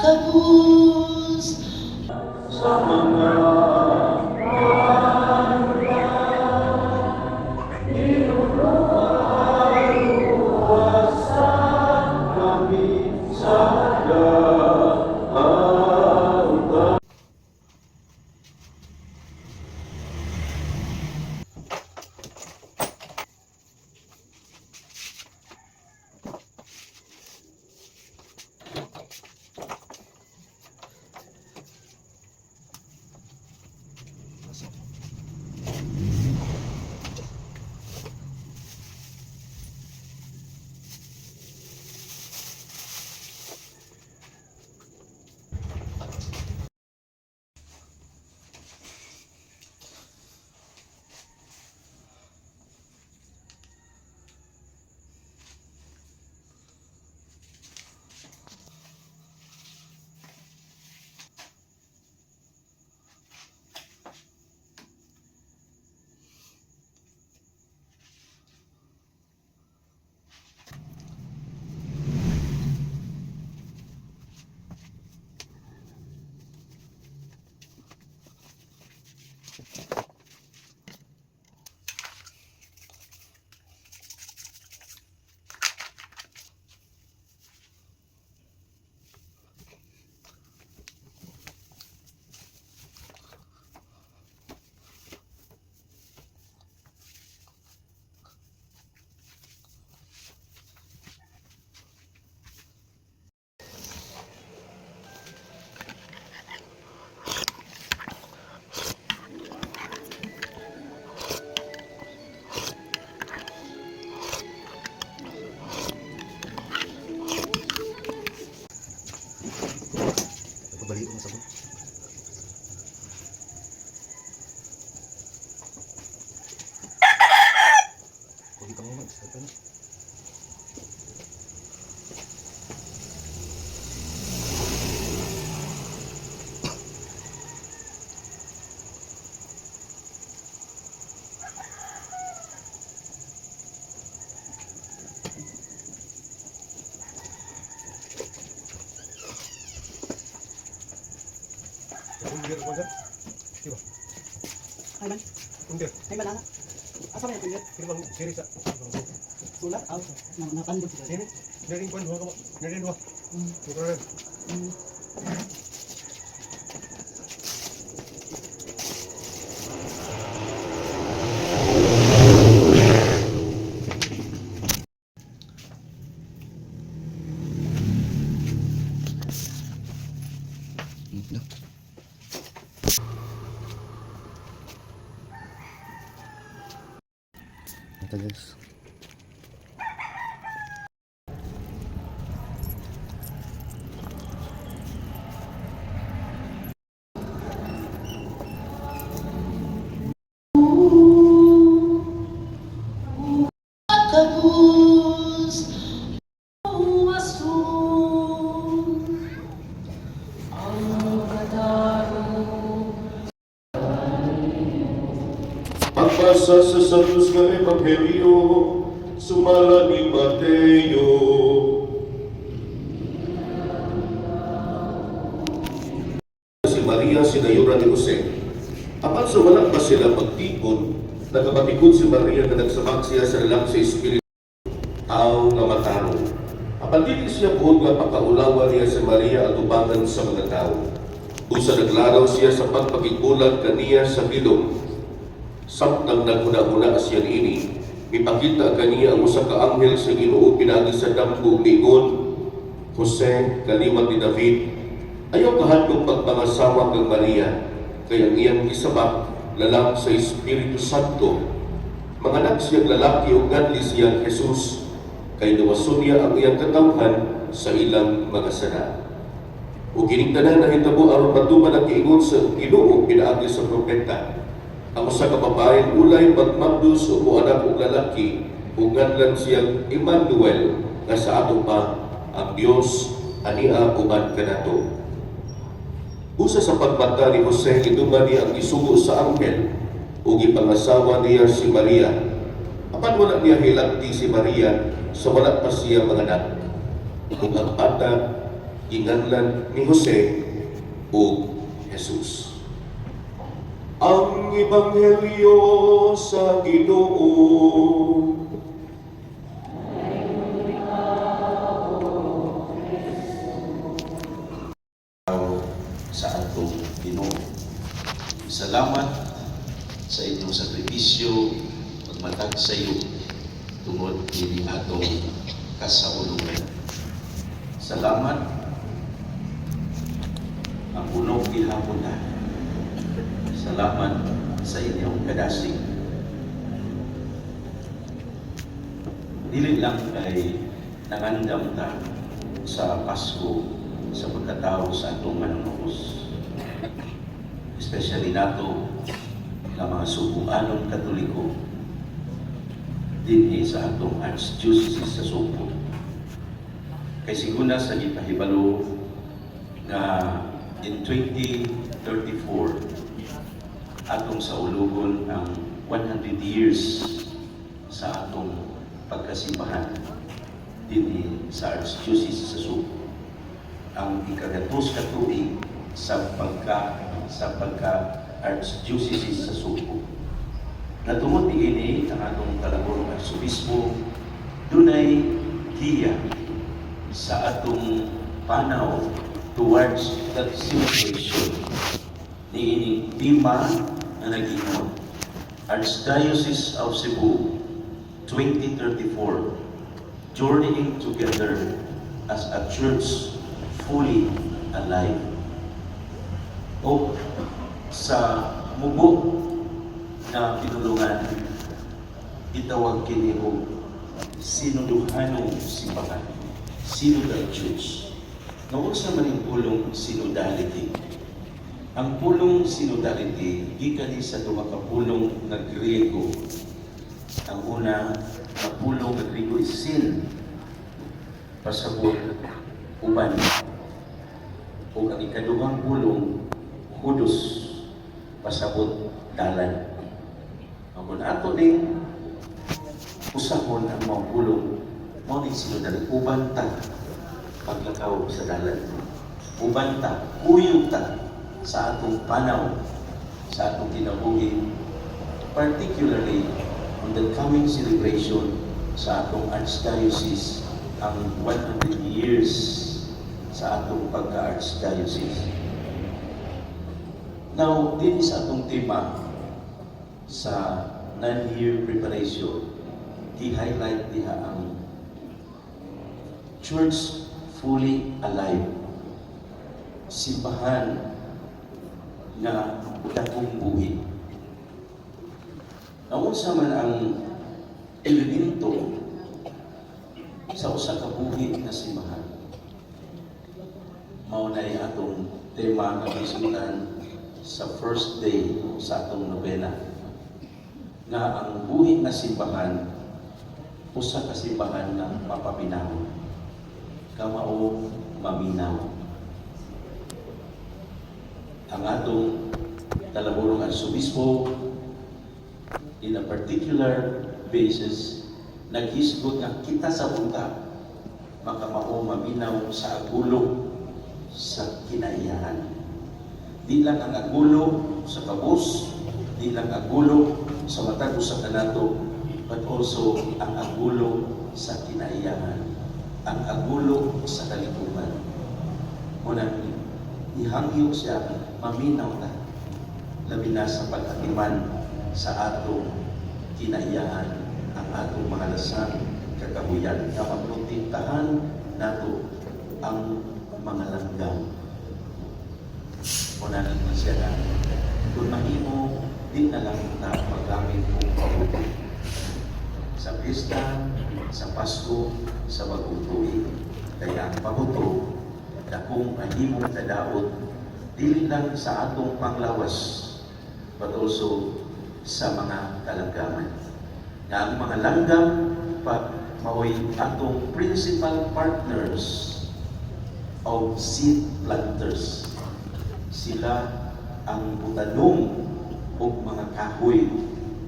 Kapuz sa mga balik mo sabon. Kung di ka mo mag-start na. Undir ko dyan. Diba? Ay man. Undir. Ay man ana. Asa man yung Hindi bang siri sa... sulat? Aw, napandog siya. Sini. Naring kwan dua ka mo. Naring dua. Ito rin. Ito guys. Kapuz umasun ang kataro. Pagbasa sa Santos nga Ebanghelyo, sumala ni Mateo. Si Maria sinayuran ni Jose. Apan sa wala pa sila magtipon, nagabatikod si Maria na nagsamak siya sa lalaki sa Espiritu aw nga mataro. Apan dili siya buod nga pakaulawan niya si Maria at ubangan sa mga tao. Usa naglaraw siya sa pagpakigulag kaniya sa bilog. Samtang naguna-una siya ini, ipakita kaniya ang usa ka anghel sa Ginoo pinagi sa damgo miingon, Jose, kalimat ni David, ayaw kahadlong pagpangasawa kang Maria, kaya ang iyang isabak lalaki sa Espiritu Santo. Manganak siyang lalaki o ganli siyang Jesus, kay nawason niya ang iyang katawhan sa ilang mga sana. O ginintanan na hitabo aron matuman ang giingon sa Ginoo pinaagi sa propeta. Ang usa ka babae ulay magmagdos o anak og lalaki ug nganlan siyang Emmanuel nga sa ato pa ang Dios ania uban kanato. Usa sa pagmata ni Jose giduman niya ang isugo sa anghel ug ipangasawa niya si Maria. Apan wala niya hilakti si Maria sa wala pa siya manganak. Ug ang bata Inganlan ni Jose ug Jesus. Ang Ebanghelyo sa Ginoo. Sa atong Ginoo. Salamat sa inyong sakripisyo pagmatag sa iyo tungod kini atong kasaulugan. Salamat ang unong gihapon na. Salamat sa inyong kadasig. Dili lang kay nangandam ta sa Pasko sa pagkatao sa atong manunubos. Especially nato na mga subuanong Katoliko dinhi sa atong Archdiocese sa Subo. Kay siguna sa gipahibalo nga in 2034 atong saulugon ang 100 years sa atong pagkasimbahan dinhi sa Archdiocese sa Subo. Ang ikagatos ka tuig sa pagka-Archdiocese sa Subo. Natungod diini ang atong talagorong Arsobispo, dunay giya sa atong panaw towards that celebration niining tema na nag-ingon, Archdiocese of Cebu 2034, journeying together as a church fully alive. O sa mubo na pinulungan, itawag kini o sinuduhanong simbahan, synodal church. Noon sa maning pulong synodality. Ang pulong synodality, gikan sa duha ka pulong nga Griego. Ang una na pulong nga Griego is sin, pasabot, uban. O ang ikaduhang pulong, hudos, pasabot, dalan. Kung ato ning usahon ang mga pulong, mo ning sinundan, uban ta paglakaw sa dalan. Uban ta, kuyog ta sa atong panaw, sa atong kinabuhi, particularly on the coming celebration sa atong Archdiocese, ang 100 years sa atong pagka-Archdiocese. Now, din sa atong tema sa 9-year preparation, i-highlight diha ang Church Fully Alive. Simbahan nga dakong buhi. Naunsa man ang elemento sa usa ka buhi nga simbahan. Mao na atong tema nga gisunan sa first day sa atong nobena, nga ang buhi nga simbahan usa ka simbahan nga mapabinaw, kamao maminaw. Ang atong Talaborong Arsobispo in a particular basis naghisgot nga kita sa unta makamao maminaw sa agulog sa kinaiyahan. Di lang ang agulo sa kabus, di lang agulo sa matag usa kanato, but also ang agulo sa kinaiyahan, ang agulo sa kalikuman. Muna, ihangyo siya, maminaw ta, labi na sa pag-atiman sa atong kinaiyahan, ang atong mahalasan, kakabuyan, na maprotektahan nato ang mga langgam. Muna naman siya na, kung mahimo, di na lang na magamit kong pabuti. Sa pista, sa Pasko, sa bagong tuig. Kaya ang pabuto, na kung mahimong tadaot, dili lang sa atong panglawas, but also sa mga kalanggaman. Na ang mga langgam, mao'y atong principal partners of seed planters. Sila ang butanong o mga kahoy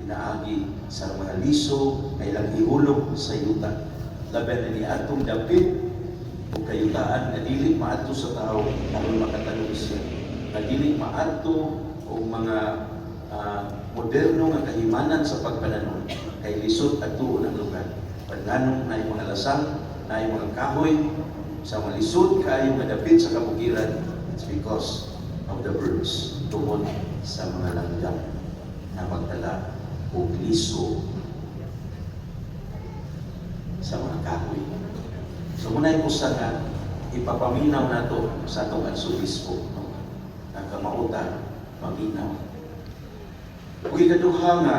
inaagi sa mga liso na ilang ihulog sa yuta. Labi na ni atong dapit o kayutaan na dili maadto sa tao aron makatanong siya. Na dili maadto o mga moderno nga kahimanan sa pagpananon kay lisod at tuon ang lugar. Pagnanon na yung mga lasang, na yung mga kahoy, sa mga lisod kayo nga dapit sa kabukiran, it's because of the birds tungod sa mga langgam na magdala o liso sa mga kahoy. So muna yung usa nga ipapaminaw nato sa atong arsobispo, no? Ang kamauta, maminaw. Ug ikaduha nga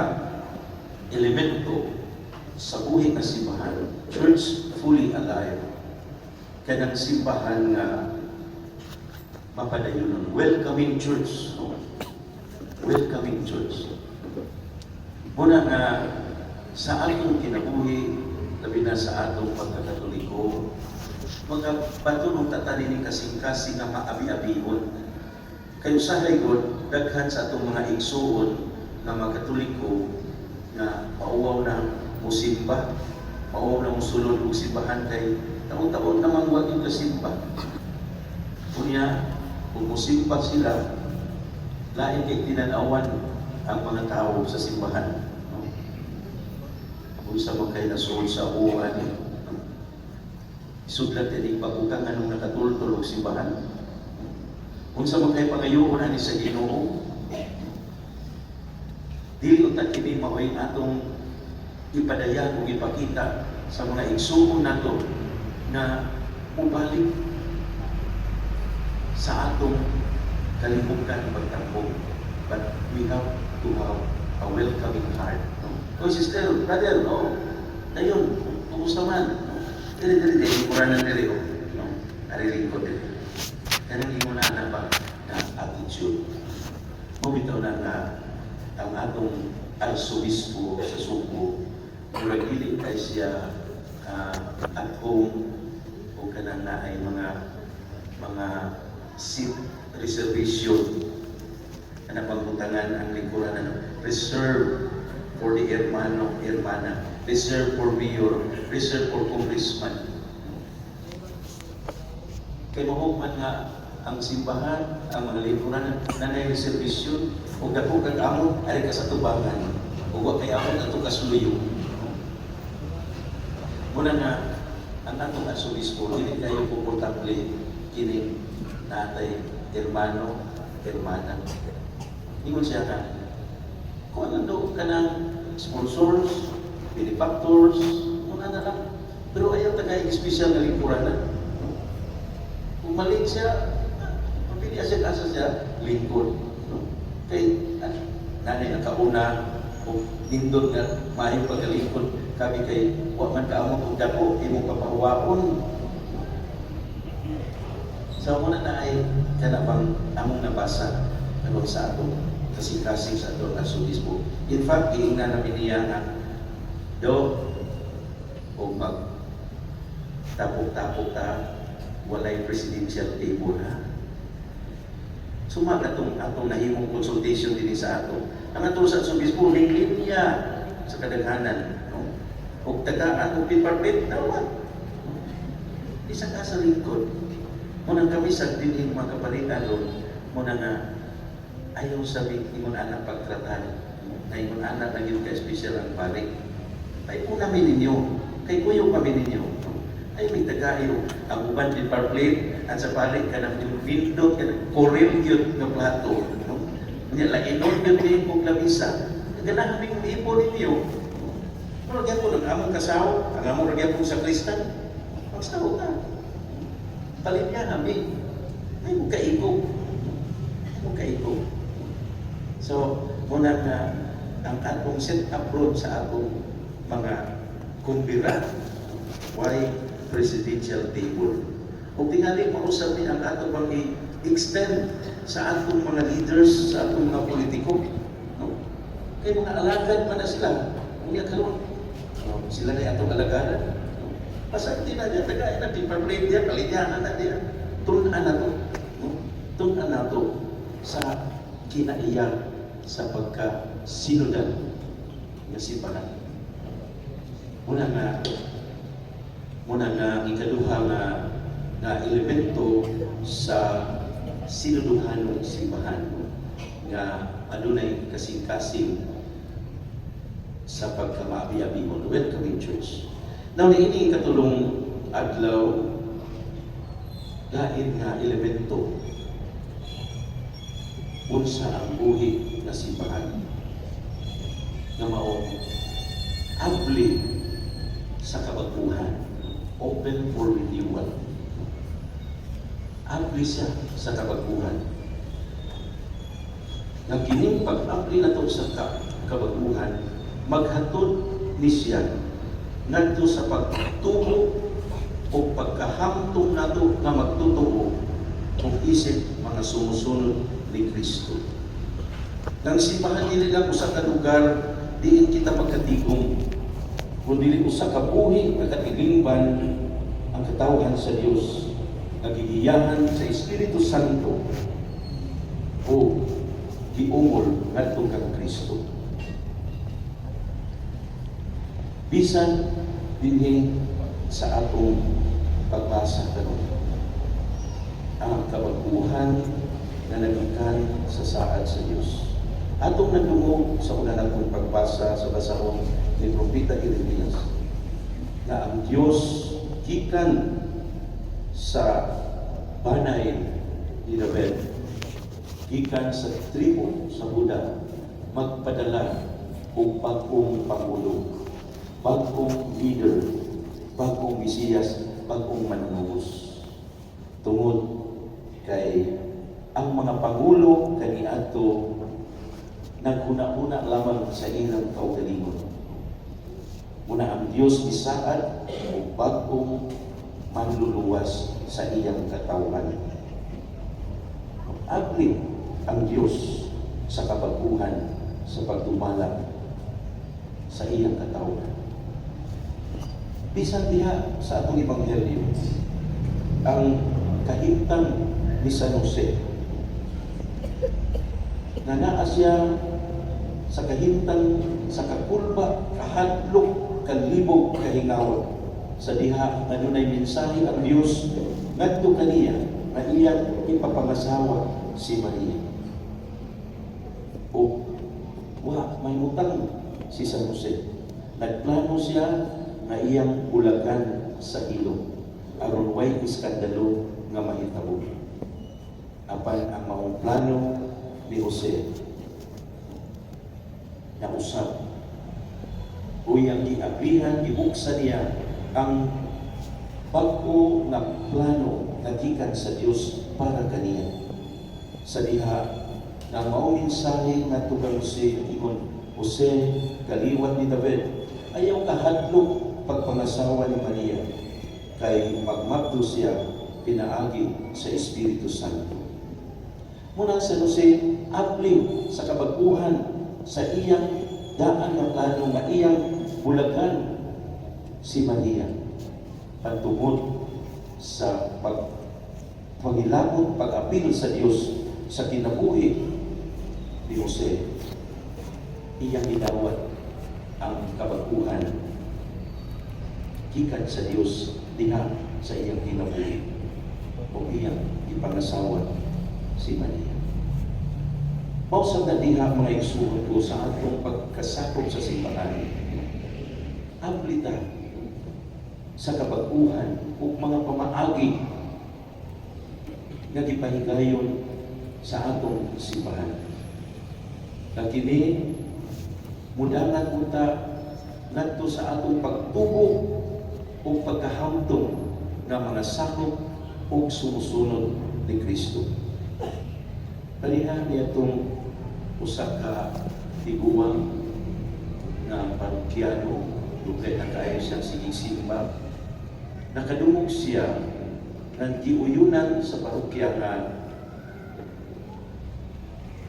elemento sa buhi nga simbahan, church fully alive. Kanang simbahan nga mapadayon, welcoming church, no? Welcoming church. Muna nga sa atong kinabuhi, labi na sa atong pagkakatoliko, mga patulong tatanin kasing-kasing nga maabi-abihon. Kayo sa God, daghan sa atong mga igsuon na mga katoliko na mauwaw na musimba, mauwaw na musulod o simbahan kay taon-taon namang huwag yung kasimba. Kunya, kung musimba sila, lain kay tinanawan ang mga tao sa simbahan. No? Kung sa mga kayo nasuod sa uwan, isudlat din pagkukang anong nakatultulog simbahan. Kung sa mga kayo pangayuon ani sa Ginoo, dili utak kini maoy atong ipadayan o ipakita sa mga igsuon nato na mubalik sa atong kalibutan pagtambong. But we have to have a welcoming heart. No? Oh, sister, brother, no? Ayun, kumusta man? No? Dili, kuranan dili, oh. No? Nariling ko dili. Kanang imo na ba na attitude? Mumitaw na nga ang atong arsobispo sa Subo, murag dili kay siya at home o kanang na ay mga seat reservation na pagbutangan ang lingkuran na reserve for the hermano, hermana, reserve for mayor, reserve for congressman. Kay mahukman nga ang simbahan, ang mga lingkuran na reservation o dako kag amo ari ka sa tubangan o wa kay amo ato kasuluyo. Muna nga ang atong arsobispo dili kayo komportable kini natay hermano, hermana. Ingon siya ka, kung ano daw ka ng sponsors, benefactors, muna na lang. Pero ayaw tagay espesyal na lingkuran na. Kung mali siya, mapili asya-asa siya, lingkod. Kay nanay ang kauna, kung nindot nga mahing pagkalingkod, kami kay huwag man ka among pagdako, imong papahuwaon. So muna na ay kanabang among nabasa ano sa atong kasing-kasing sa atong arsobispo. In fact, giingnan namin niya nga do o mag tapok-tapok ta walay presidential table ha. Suma atong nahimong consultation din sa ato. Ang atong sa arsobispo ning linya sa kadaghanan, no? Og tagaan og piparpit daw. Isa ka sa lingkod. Munang kami sa dining mga kapalitan doon, muna nga ayaw sabi imong anak pagtratan, na imong anak na yun ka-special ang balik. Ay po namin ninyo, kay kuyo kami ninyo. Ay may tagayo, ang uban din par plate, at sa balik ka ng yung window, koril yun ng plato. Nga lainon yun din kong lamisa. Ganahan kami kong ipo ninyo. Pero kaya po, ang among kasaw, ang among ragyan po sa Kristan, magsaw ka. Palit niya kami. Ay mo kaibog. Ay mo kaibog. So, muna na ang atong set abroad sa atong mga kumbira, why presidential table. Kung tingali mo usap ni ang atong pang i-extend sa atong mga leaders, sa atong mga politiko. No? Kaya mga alagad pa na sila. Kung karon, sila na atong alagadan. Pasang di na niya, tagay na, piparplate niya, palinyahan na niya. Tunan na to. Tunan na to sa kinaiyak sa pagka-sinodal na simbahan. Muna nga ikaduha nga elemento sa sinuduhanong simbahan nga adunay kasing-kasing sa pagkamaabi-abihon. Welcoming church. Now, niini katulong adlaw lain nga elemento unsa ang buhi na simbahan nga mao abli sa kabaguhan, open for renewal. Abli siya sa kabaguhan. Nga kining pag-abli na to sa kabaguhan, maghatod ni siya ngadto sa pagtubo o pagkahamtong nato nga magtutuo kung isip mga sumusunod ni Kristo. Nang simbahan nila lang usa ka lugar, diin kita magkatigong, kundi usa ka buhi nga katilingban ang katawhan sa Dios, nagigiyahan sa Espiritu Santo o giungol ngadto kang Kristo. Bisan dinhi sa atong pagbasa karon, ang kabaguhan na nagikan sa saad sa Dios. Atong nagdungog sa una natong pagbasa sa basahon ni Propeta Jeremias na ang Dios gikan sa banay ni David, gikan sa tribo sa Huda, magpadala og bagong pangulo, bagong leader, bagong Mesiyas, bagong manunubos. Tungod kay ang mga pangulo kaniadto naghuna-huna lamang sa ilang kaugalingon. Muna ang Dios isaad o bagong manluluwas sa iyang katawhan. Abli ang Dios sa kabaguhan sa pagdumala sa iyang katawhan. Bisan diha sa atong ebanghelyo, ang kahimtang ni San Jose na naa siya sa kahimtang sa kakulba, kahadlok, kalibog, kahingawon sa diha adunay mensahe ang Dios ngadto kaniya nga iyang ipapangasawa si Maria. O may utang si San Jose. Nagplano siya nga iyang bulagan sa ilog aron way iskandalo nga mahitabo. Apan ang maong plano ni Jose na usab uyang giablihan, gibuksan niya ang bag-o nga plano nga gikan sa Dios para kaniya. Sa diha na mao mensahe nga tugang si ingon, Jose, kaliwat ni David, ayaw kahadlok pagpangasawa ni Maria kay magmagdo siya pinaagi sa Espiritu Santo. Muna sa Jose, abli sa kabaguhan sa iyang daan na plano nga iyang bulagan si Maria pagtungod sa pagpangilabot, pag-apil sa Dios sa kinabuhi ni Jose. Iyang gidawat ang kabaguhan gikan sa Dios diha sa iyang kinabuhi o iyang ipangasawa si Maria. Mausap na diha mga igsuon ko sa atong pagkasakop sa simbahan. Ablita sa kabaguhan o mga pamaagi nga gipahigayon sa atong simbahan. Kini mudangan unta ngadto sa atong pagtubo o pagkahamtong nga mga sakop o sumusunod ni Kristo. Kalihan niya itong usa ka tiguang na parokyano, dugay na kaayo siyang sigisimba. Nakadungog siya ng giuyunan sa parokyahan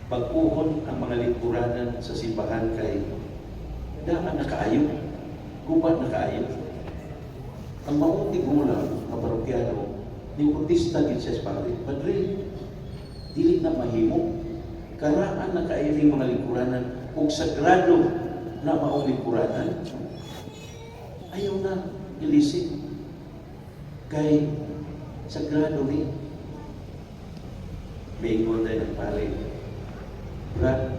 pag-uhon ang mga lingkuranan sa simbahan kay daan na kaayo, gubat na kaayo. Ang maong tigulang na parokyano, ni Bautista gid siya sa Padre, dili na mahimo, karaan na kaayo ning mga lingkuranan ug sagrado na maong lingkuranan. Ayaw na ilisip kay Sagrado ni. May ingon tayo ng pare. Brad,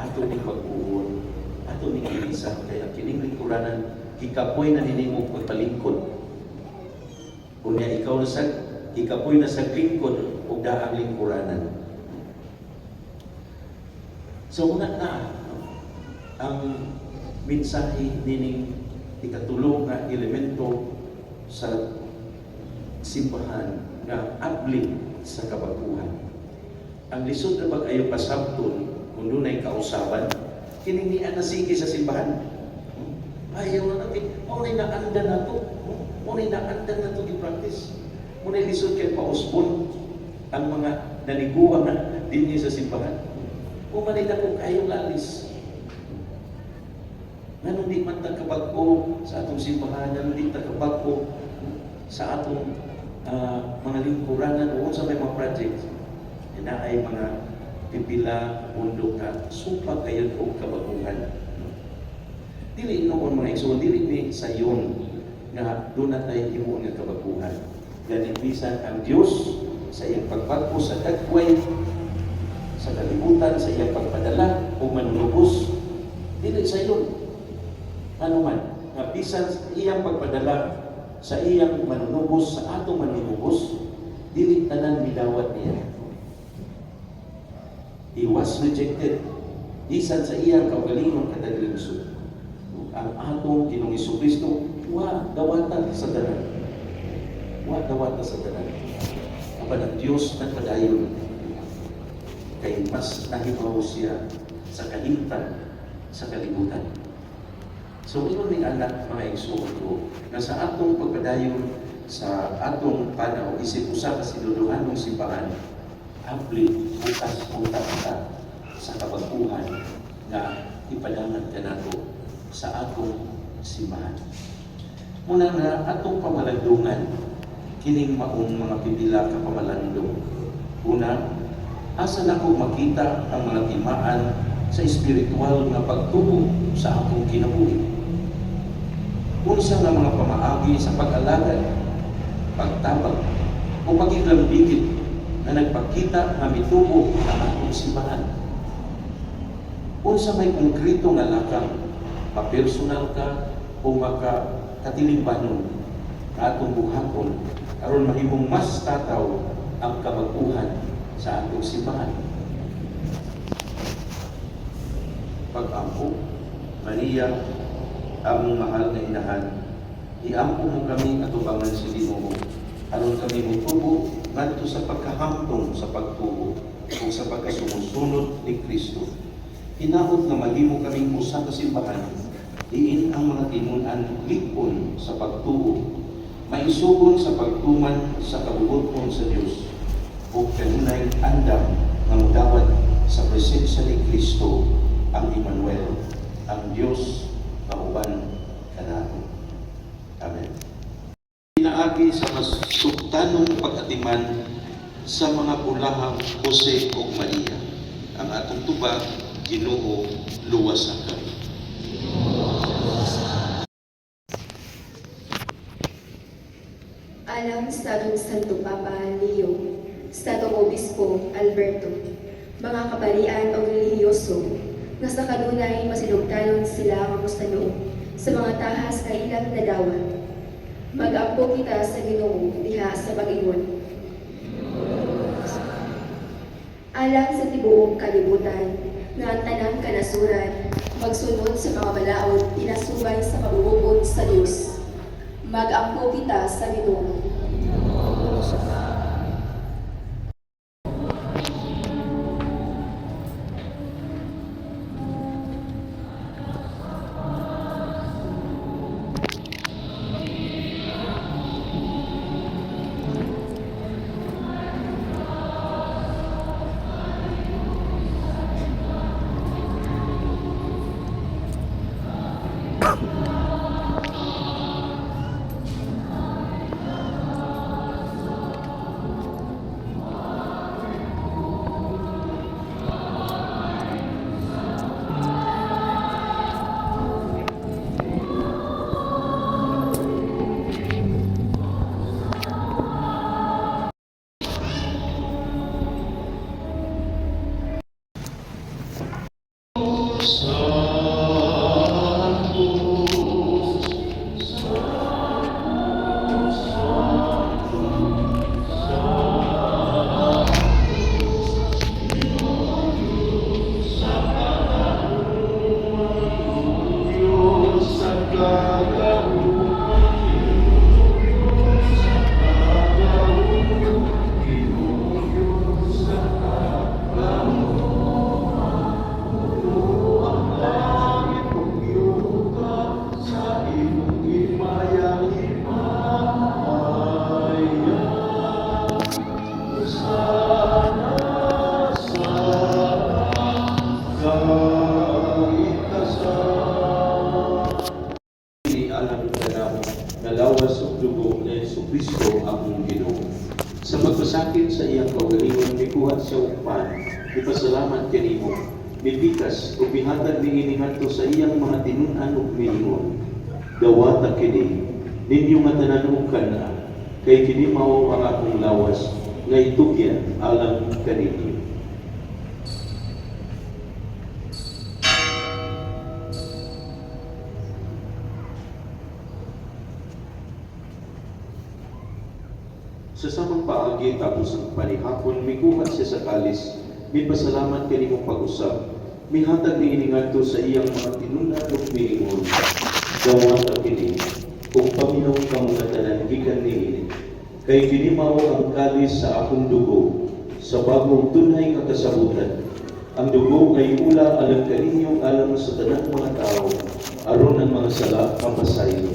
ato ni pag-uon, ato ni kilisa, kaya kining lingkuranan, kikapoy na ninimog pagpalingkod. Kung ikaw na sa kikapoy na sa lingkod, o daang lingkuranan. So, una na, ang mensahe nining ikatulong na elemento sa simbahan na abling sa kabaguhan. Ang lisod na pag-ayo pasabton kung doon ay kausaban, kininian na sige sa simbahan. Ayaw na natin, muna'y naandan na ito. Muna'y naandan na ito i-practice. Muna'y lisod kayo pausbon ang mga naniguwa na din sa simbahan. Umanay na kung kayong lalis. Nga di man tagkabagko sa atong simbahan, nga di tagkabagko sa atong mga lingkuranan o sa may mga project, na ay mga pipila, mundo ka, supa kayo o kabaguhan. Dili noon mga igsoon, dili ni sayon nga doon na tayo himuon nga kabaguhan. Ganit bisan ang Diyos sa iyang pagpagpo sa dagway, sa kalibutan, sa iyang pagpadala o manunubos, dili sayon. Ano man, nga bisan iyang pagpadala sa iyang manunubos, sa atong manunubos, dili tanan midawat niya. He was rejected. Bisan sa iyang kaugalingong kadagligso. Ang atong Ginoong Jesucristo, wa dawata sa dalan. Wa dawata sa dalan. Apan ang Diyos nagpadayon. Kay mas nahibaw siya sa kahimtan, sa kalibutan. So, ingon ni anak mga igsoon ko, na sa atong pagpadayon, sa atong panaw, isip usa ka sinuduhan ng simbahan, ampli, bukas-bukas ka sa kabaguhan na ipadangan ka nato sa atong simbahan. Muna na atong pamalandungan, kining maong mga pipila ka pamalandong. Una, asa na ko makita ang mga timaan sa espiritual na pagtubo sa atong kinabuhi. Unsa nga mga pamaagi sa pag-alagad, pagtabag, o pagiglamdikit na nagpakita nga mitubo ang atong simbahan. Unsa may konkreto nga lakang, pa-personal ka o makatilibanon na atong buhaton aron mahimong mas tataw ang kabaguhan sa atong simbahan. Pag-ampo, Maria, among mahal na inahan, iampo mo kami atubangan si Ginoo aron kami mutubo ngadto sa pagkahamtong sa pagtubo o sa pagkasumusunod ni Kristo. Hinaot nga mahimo kaming usa ka simbahan, diin ang mga tinunan lipon sa pagtubo, maisugon sa pagtuman sa kabubuton sa Dios, o kanunay andam nga mudawat sa presensya ni Kristo, ang Emmanuel, ang Diyos kauban kanato. Amen. Pinaagi sa masuktanong pag-atiman sa mga bulahang Jose o Maria, ang atong tuba, Ginoo, luwasan kami. Alam sa atong Santo Papa Leo, sa atong Obispo Alberto, mga kabarian o relihiyoso, nga sa kanunay masinugtanon sila ang mustanong sa mga tahas na ilang nadawan. Mag-ampo kita sa Ginoo diha sa pag-ingon. Alang sa tibuok kalibutan, nga ang tanang kanasuran, magsunod sa mga balaod, pinasubay sa kabubuod sa Diyos. Mag-ampo kita sa Ginoo. Mipasakit sa iyang kaugalingon, mikuha sa upan, ipasalamat kanimo, mipikas o bihatag ni inihanto sa iyang mga tinunan o milingon. Dawata kini, ninyo nga tanan og kana, kay kini mao ang akong lawas, nga itugyan alang kaninyo. Sa samang paagi tapos ang panihapon, mikuha siya sa kalis, mipasalamat kanimong pag-usap, mihatag ni iningadto sa iyang mga tinunan o milingon. Dawat kini, kung paminaw ka mga tanan, gikan ni kay kini mao ang kalis sa akong dugo, sa bagong tunay nga kasabutan. Ang dugo ay ula alang kaninyong alam sa tanang mga tao, aron ang mga sala mapasayo.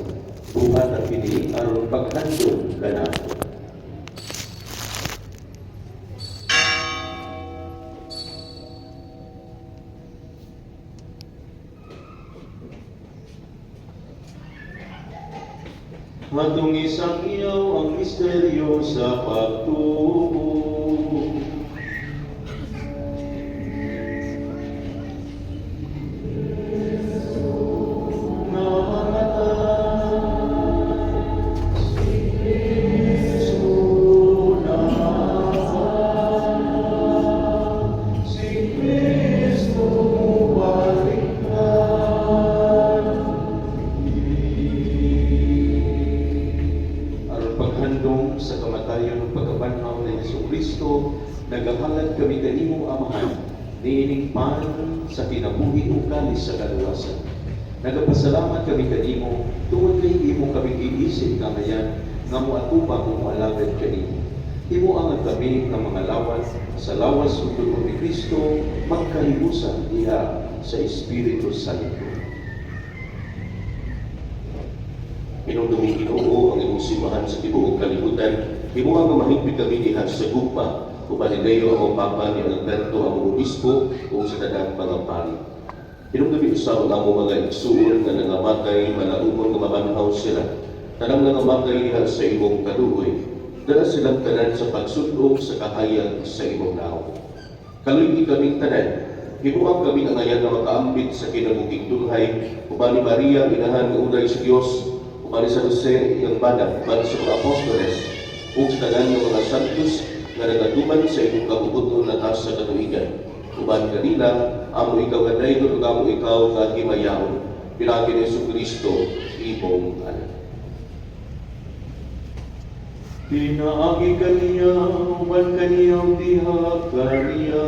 Buhat kini aron paghandog kanako. Matong isang iyaw ang misteryo sa pagtubo. Sa kamatayon ng pagkabanhaw ni Jesucristo, nagahalad kami kanimo Amahan, niining pan sa kinabuhi o kalis sa kaluwasan. Nagapasalamat kami kanimo, tungod kay imo kami giisip kamayan, nga moatuba kung moalagad kanimo. Imo ang kami ng mga lawas, sa lawas ng dugo ni Kristo, magkahibusan diha sa Espiritu Santo. Pinungduming Ginoo ang imong simbahan sa tibuok kalibutan, imo ang mahigpit kami diha sa gugma, upaligayo ang Papa ni Alberto ang obispo ug sa tanang mga pari. Pinungduming usab ang among mga igsuon nga nangamatay, malaumon nga mabanhaw sila. Tanang nangamatay diha sa imong kaluoy, dala silang tanan sa pagsudlo sa kahayag sa imong naong. Kalugi kaming tanan, hinuang kami ang ayan nga makaambit sa kinabuging dulhay, uban ni Maria, inahan nga unay sa Dios, uban sa Jose, iyang bana, uban sa mga apostoles, ug sa tanan ng mga santos nga nagatuman sa imong kabubuton na taas sa katuigan. Uban kanila, amo ikaw nga dayon ug amo ikaw nga himayaon. Pinagi ni Jesucristo, imong anak. Pinaagi kaniya, uban kaniyang diha kaniya,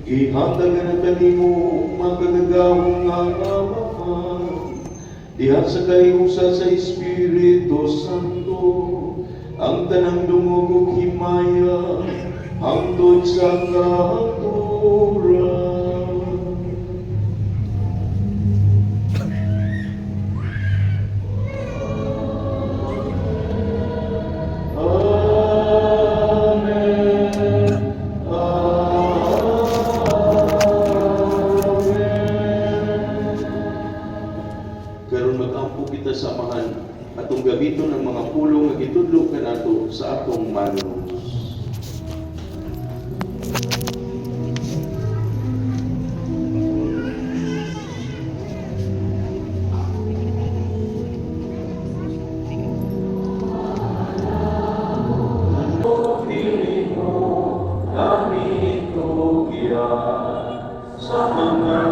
ihatag na kanimo, magagagawang nga Amahan, diha sa kahiusa sa Espiritu Santo, ang tanang dungog ug himaya, hangtod sa katuran. Karon magampo kita sa Amahan, atong gamiton ang mga pulong nga gitudlo kanato sa atong manos. Sa mga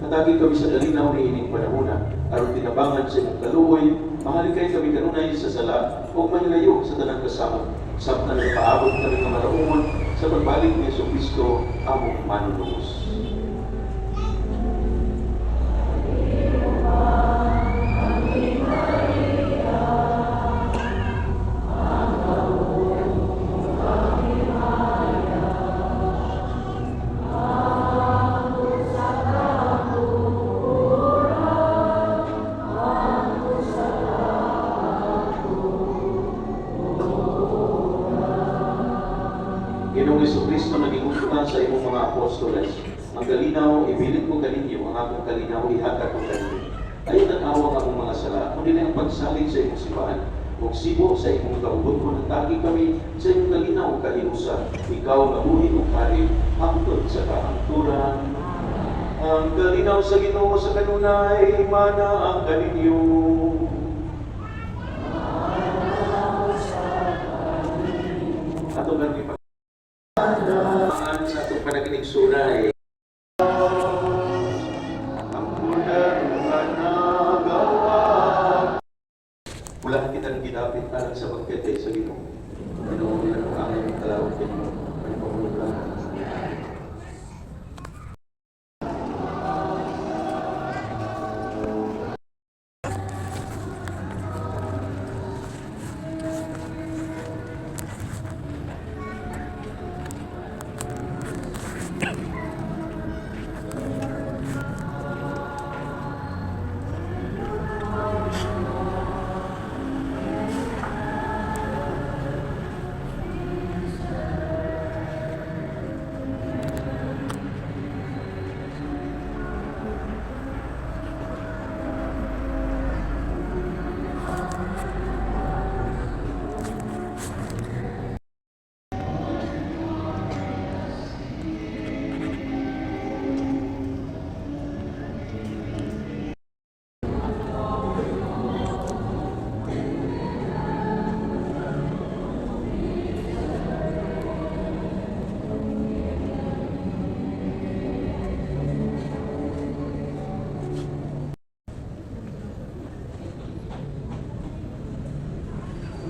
Natagi kami sa dalinaw ni ining panahona, aron tinabangan sa imong kaluoy, mahalikay kami kanunay sa sala, o manilayo sa tanang kasama. Sabta na paabot kami ng malaumon sa pagbalik ni Jesucristo, among manunubos. Kristo nagingungta sa imong mga apostoles, ang kalinaw, ipilit ko kaninyo, ang akong kalinaw, ihatag ko kaninyo. Ayaw nag-awang akong mga sala, kundi na ang pagsalig sa imong simbahan. Kung sibo sa imong kaugot ko, natagi kami sa imong kalinaw, kahiusa. Ikaw mabuhi o kari, hangtod sa kaangturan. Ang kalinaw sa Ginoo sa kanunay, mana ang kaninyo. Ato lang ipag- sa atong panaginig suray. Ang unang managawa. Wala kitang ginapit alang sa pagkatay sa Ginoo. Ginoo na ang aming kalawag Ginoo. Ang pamulutan.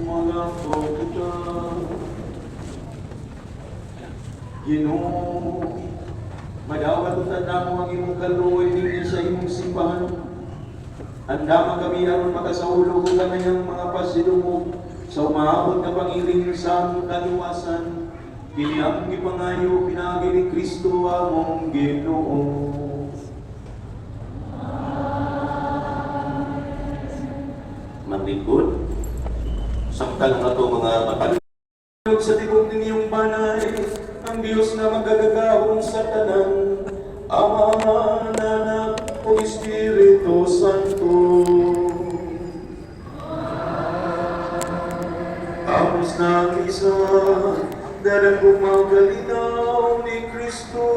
Mga kita, Ginoo, madawat utanda mo ang imong kaluoy din sa imong simbahan. Anda kami aron makasahulog ka na yung mga pasidumog sa umaabot na pangiling sa among kaluwasan. Kini ang gipangayo pinagi ni Kristo among Ginoo. Manlingkod, samtang ato mga matanog sa tibok ninyong banay, ang Diyos na magagagahon sa tanan, Ama, Anak, o Espiritu Santo. Tapos na ang isa, darang gumagalinaw ni Kristo.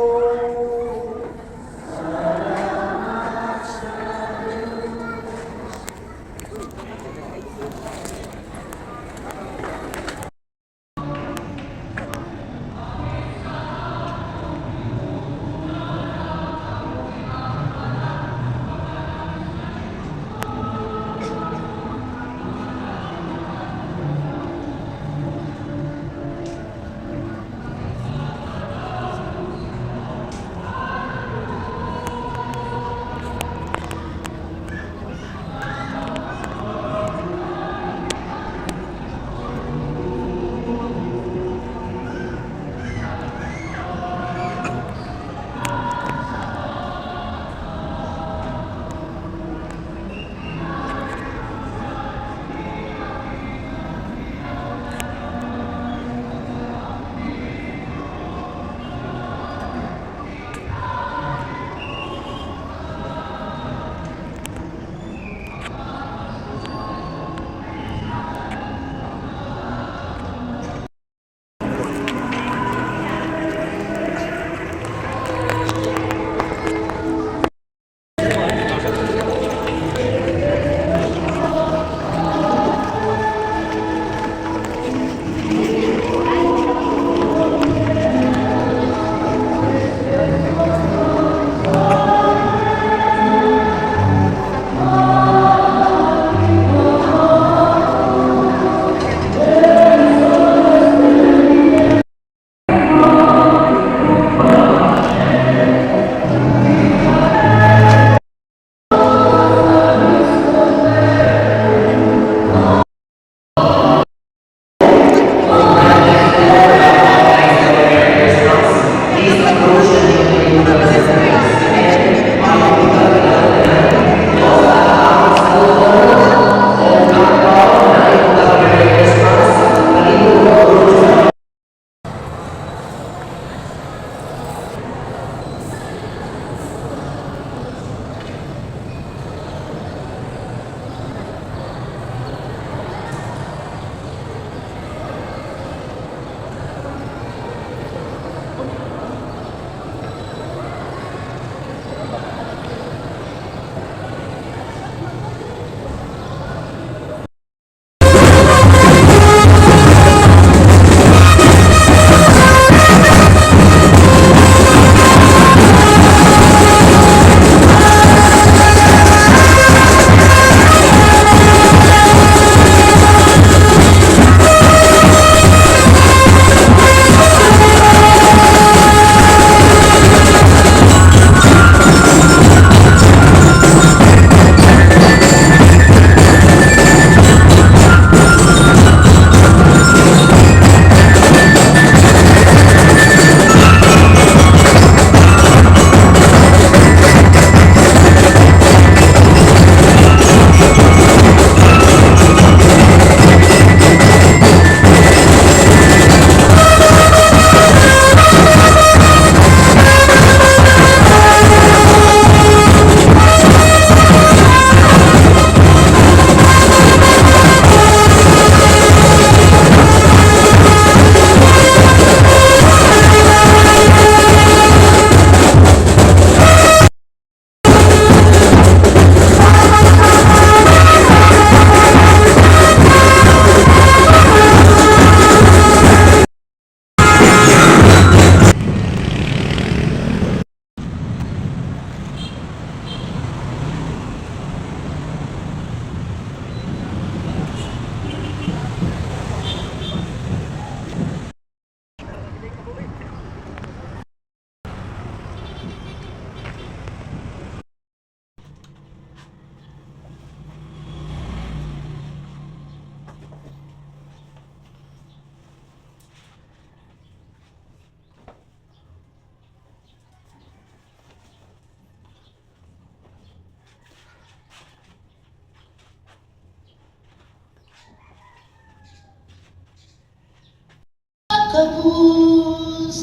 kapus.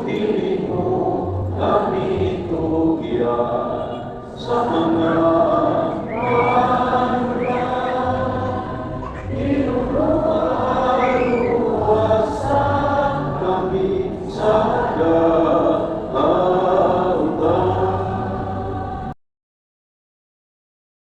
Dili